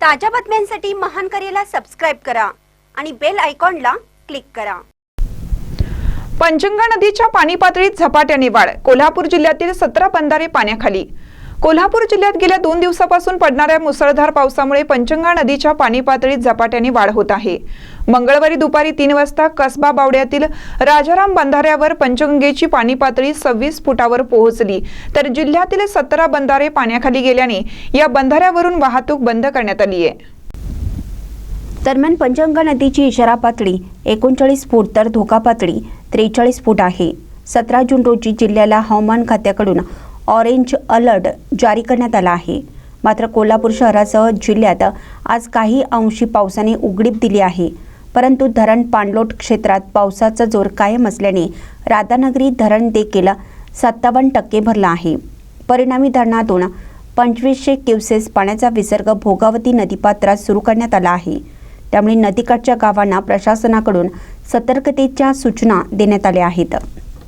ताज्या बातम्यांसाठी महान करेला सबस्क्राइब करा आणि बेल आयकॉनला क्लिक करा। पंचगंगा नदीच्या पाणी पातळीत झपाट्याने वाढ। कोल्हापूर जिल्ह्यातील 17 बंधारे पाण्याखाली। कोल्हापूर जिल्ह्यात गेल्या 2 दिवसापासून पडणाऱ्या मुसळधार पावसामुळे पंचगंगा नदीच्या पाणी पातळीत झपाट्याने वाढ होत आहे। मंगळवारी दुपारी 3 वाजता कसबा बावड्यातील राजाराम बंधाऱ्यावर पंचगंगेची पाणी पातळी 26 फुटावर पोहोचली, तर जिल्ह्यातील 17 बंधारे पाण्याखाली गेल्याने या बंधाऱ्यावरून वाहतूक बंद करण्यात आली आहे। दरम्यान पंचगंगा नदीची इशारा पातळी 39 फूट तर धोका पातळी 43 फूट आहे। 17 जून रोजी जिल्ह्याला हवामान खात्याकडून ऑरेंज अलर्ट जारी करण्यात आला आहे। मात्र कोल्हापूर शहरासह जिल्ह्यात आज काही अंशी पावसाने उघडीप दिली आहे, परंतु धरण पाणलोट क्षेत्रात पावसाचा जोर कायम असल्याने राधानगरी धरण देखील 57% भरला आहे। परिणामी धरणातून 2500 क्युसेस पाण्याचा विसर्ग भोगावती नदीपात्रात सुरू करण्यात आला आहे। त्यामुळे नदीकाठच्या गावांना प्रशासनाकडून सतर्कतेच्या सूचना देण्यात आल्या आहेत।